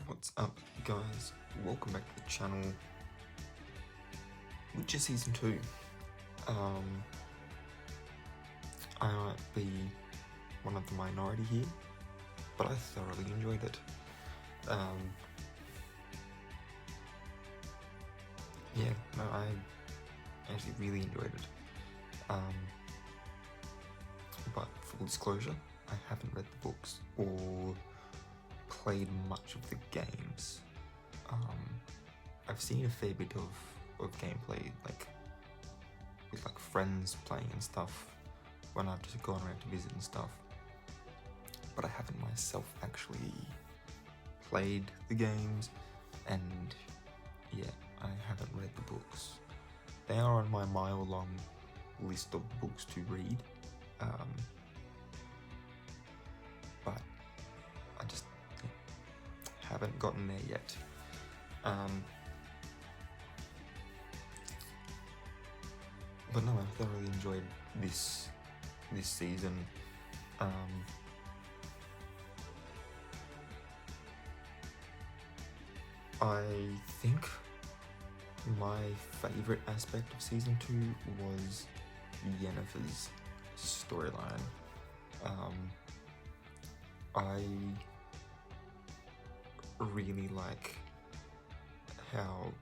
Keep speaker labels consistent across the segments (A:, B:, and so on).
A: What's up, guys? Welcome back to the channel. Witcher Season 2. I might be one of the minority here, but I thoroughly enjoyed it. Yeah, no, I actually really enjoyed it. But full disclosure, I haven't read the books or played much of the games. I've seen a fair bit of gameplay, like with like friends playing and stuff when I've just gone around to visit and stuff, but I haven't myself actually played the games, and yeah, I haven't read the books. They are on my mile-long list of books to read, but I just haven't gotten there yet. But no, I thoroughly enjoyed this season. I think my favourite aspect of season 2 was Yennefer's storyline. I really like how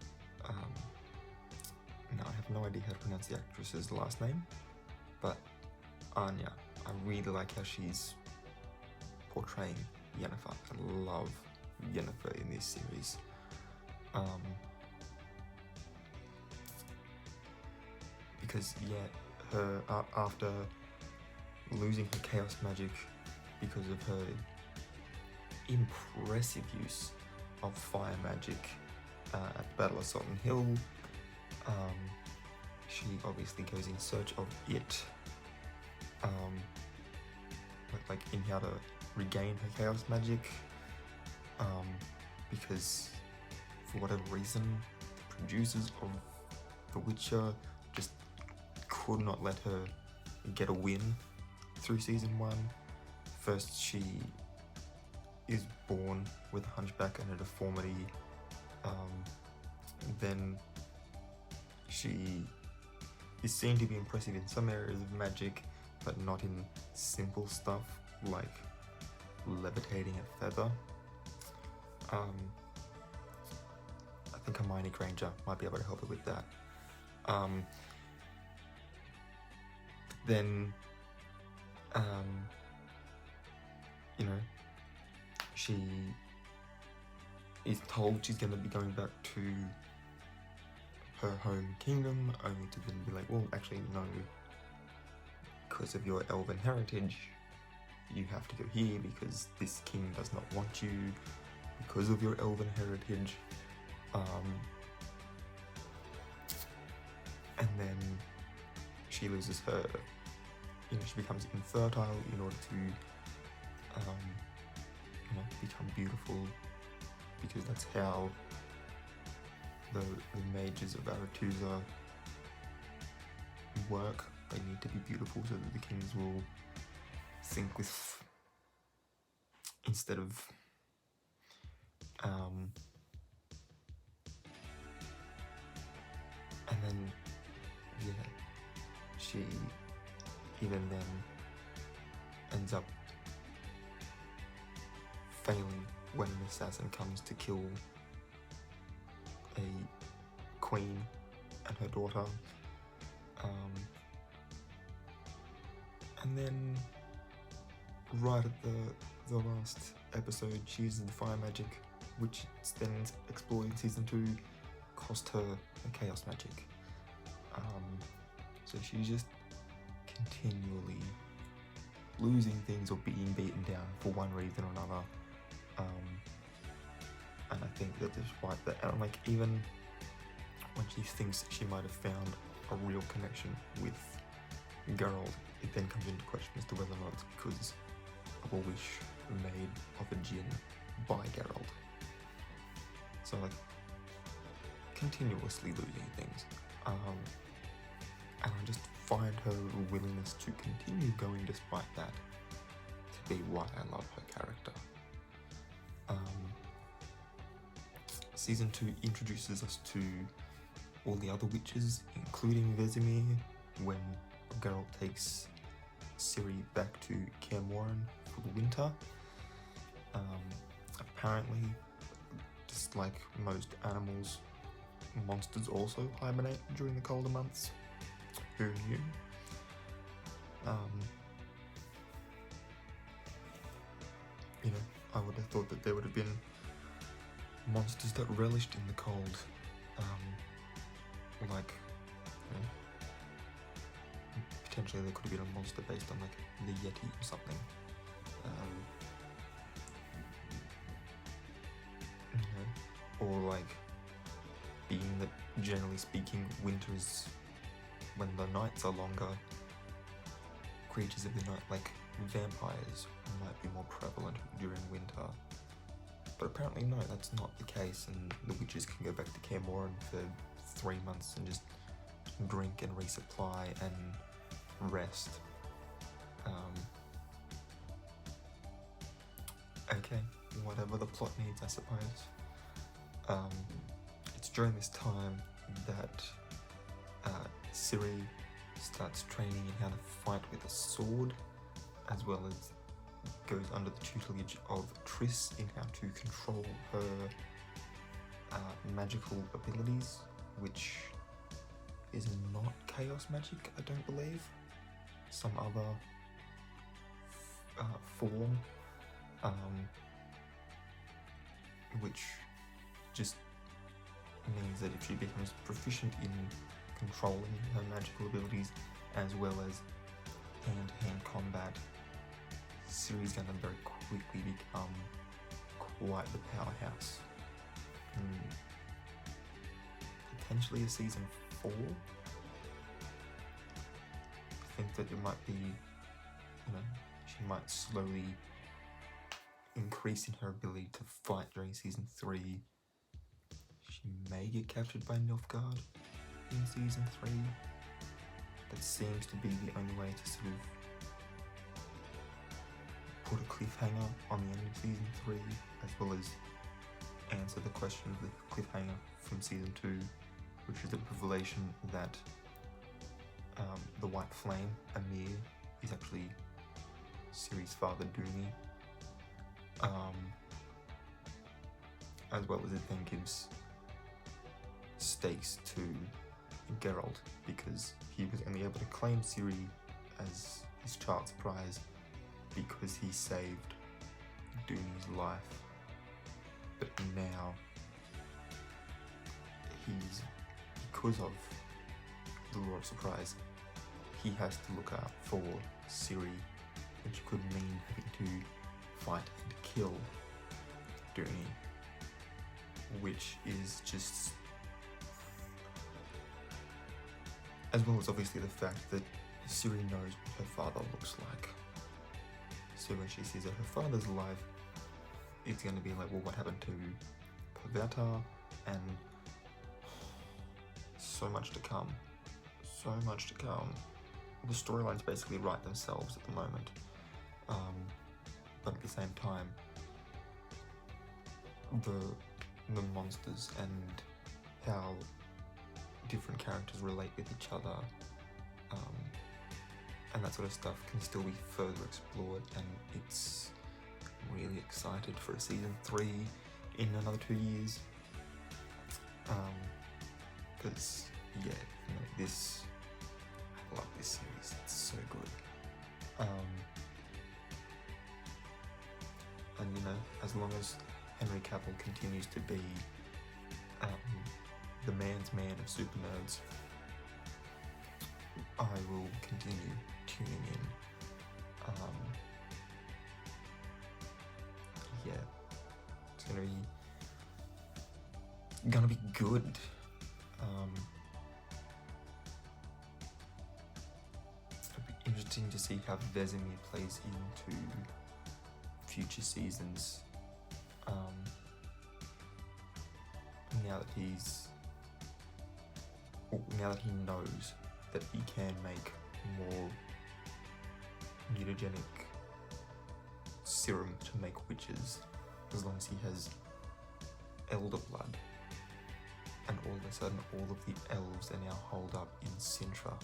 A: now I have no idea how to pronounce the actress's last name, but Anya. I really like how she's portraying Yennefer. I love Yennefer in this series. Because yeah, her after losing her chaos magic because of her impressive use of fire magic at the Battle of Sodden Hill, she obviously goes in search of it, like in how to regain her chaos magic, because for whatever reason the producers of The Witcher just could not let her get a win through season 1. First she is born with a hunchback and a deformity, then she is seen to be impressive in some areas of magic, but not in simple stuff like levitating a feather. I think Hermione Granger might be able to help her with that. Then, you know, she is told she's going to be going back to her home kingdom, only to then be like, well, actually no, because of your elven heritage, you have to go here because this king does not want you because of your elven heritage. And then she loses her, she becomes infertile in order to, become beautiful, because that's how the mages of Aretusa work. They need to be beautiful so that the kings will think with, instead of and then yeah, she even then ends up failing when an assassin comes to kill a queen and her daughter. And then right at the last episode, she uses the fire magic, which is then explored in season 2, cost her her chaos magic. So she's just continually losing things or being beaten down for one reason or another. And I think that despite that, and like even when she thinks that she might have found a real connection with Geralt, it then comes into question as to whether or not it's because of a wish made of a djinn by Geralt. So like, continuously losing things. And I just find her willingness to continue going despite that to be why I love her character. Season 2 introduces us to all the other witches, including Vesemir, when Geralt takes Ciri back to Kaer Morhen for the winter. Apparently, just like most animals, monsters also hibernate during the colder months. Who knew? You know, I would have thought that there would have been monsters that relished in the cold, like, you know, potentially there could have been a monster based on like the Yeti or something. You know, or like, being that generally speaking, winter is when the nights are longer, creatures of the night like vampires might be more prevalent during winter. But apparently no, that's not the case, and the witches can go back to Kaer Morhen for 3 months and just drink and resupply and rest. Okay, whatever the plot needs, I suppose. It's during this time that Ciri starts training in how to fight with a sword, as well as goes under the tutelage of Triss in how to control her magical abilities, which is not chaos magic, I don't believe. Some other form, which just means that if she becomes proficient in controlling her magical abilities as well as hand-to-hand combat, Ciri's going to very quickly become quite the powerhouse. Potentially a season 4. I think that it might be, you know, she might slowly increase in her ability to fight during season 3. She may get captured by Nilfgaard in season 3. That seems to be the only way to sort of put a cliffhanger on the end of season 3, as well as answer the question of the cliffhanger from season 2, which is the revelation that the White Flame, Emhyr, is actually Ciri's father, Duny. As well as it then gives stakes to Geralt, because he was only able to claim Ciri as his child's prize because he saved Duny's life. But now, because of the Law of Surprise, he has to look out for Ciri, which could mean having to fight and kill Duny, which is just, as well as obviously the fact that Ciri knows what her father looks like. So when she sees that her father's alive, it's going to be like, well, what happened to Pavetta? And so much to come. So much to come. The storylines basically write themselves at the moment. But at the same time, the monsters and how different characters relate with each other, and that sort of stuff can still be further explored, and it's really excited for a season 3 in another 2 years. Because yeah, you know, I love this series, it's so good. And you know, as long as Henry Cavill continues to be the man's man of super nerds, I will continue tuning in. Yeah, it's gonna be good. It'll be interesting to see how Vesemir plays into future seasons. Now that he knows that he can make more mutagenic serum to make witches, as long as he has elder blood, and all of a sudden all of the elves are now holed up in Sintra.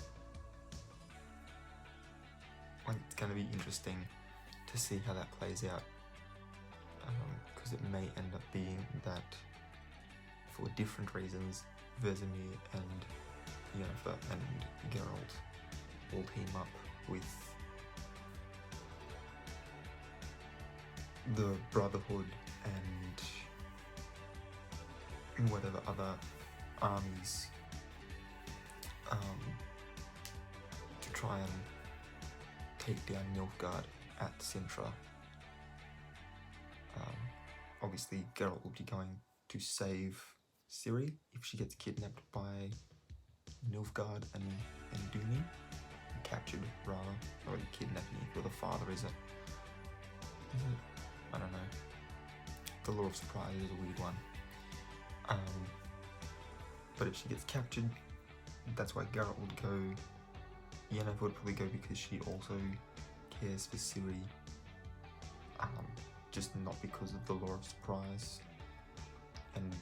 A: Like, it's going to be interesting to see how that plays out, because it may end up being that, for different reasons, Vesemir and Yennefer and Geralt will team up with the Brotherhood and whatever other armies to try and take down Nilfgaard at Sintra. Obviously, Geralt will be going to save Ciri if she gets kidnapped by Nilfgaard and Duny. Captured, rather. Or kidnapping if you're the father, is it? I don't know. The Law of Surprise is a weird one. But if she gets captured, that's why Geralt would go. Yennefer would probably go because she also cares for Ciri. Just not because of the Law of Surprise. And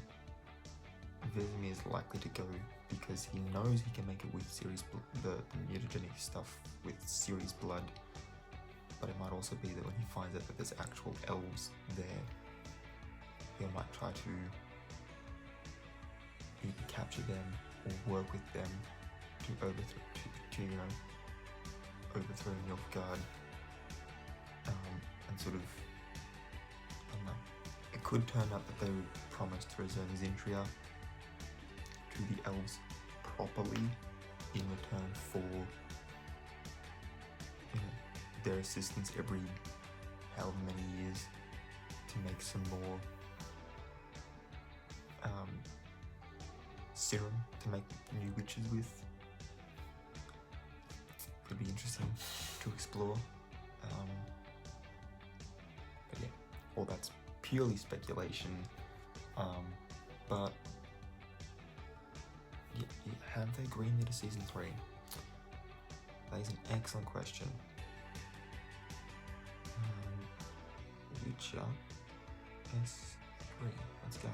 A: Vesemir is likely to go because he knows he can make it with Ciri's the mutagenic stuff with Ciri's blood. But it might also be that when he finds out that there's actual elves there, he might try to either capture them or work with them to overthrow Nilfgaard, and sort of, I don't know. It could turn out that they would promise to return Zintria to the elves properly in return for their assistance every however many years to make some more serum to make new witches with. Could be interesting to explore. But yeah, all that's purely speculation. But yeah, have they greenlit a season 3? That is an excellent question. Witcher S3. Let's go.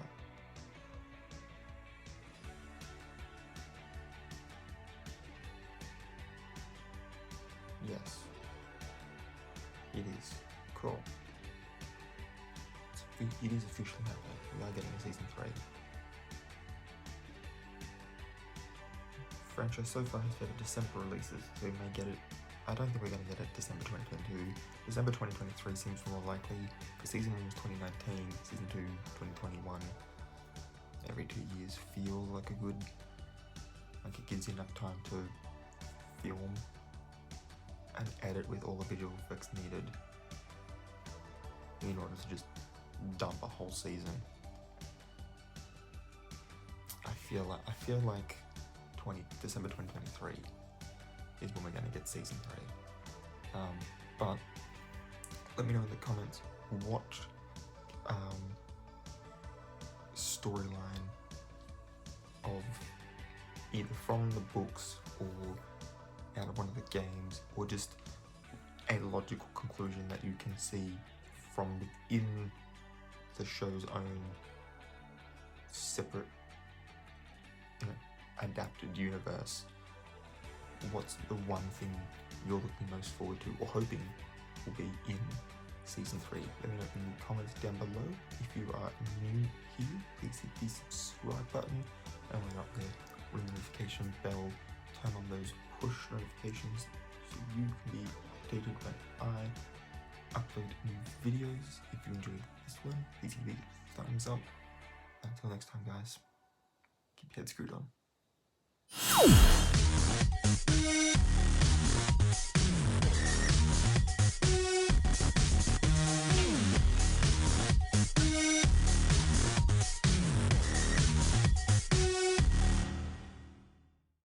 A: Yes, it is. Cool. It is officially happening. We are getting a season 3. Franchise so far has had December releases, so we may get it. I don't think we're going to get it December 2022. December 2023 seems more likely, because season 1 was 2019, season 2 2021. Every 2 years feels like a good, like it gives you enough time to film and edit with all the visual effects needed in order to just dump a whole season. I feel like December 2023 is when we're going to get season 3. But let me know in the comments what storyline of either from the books or out of one of the games, or just a logical conclusion that you can see from within the show's own separate, adapted universe. What's the one thing you're looking most forward to or hoping will be in season 3? Let me know in the comments down below. If you are new here, please hit the subscribe button, and when you're up there, ring the notification bell, turn on those push notifications so you can be updated when I upload new videos. If you enjoyed this one, please give it a thumbs up. Until next time, guys, keep your head screwed on.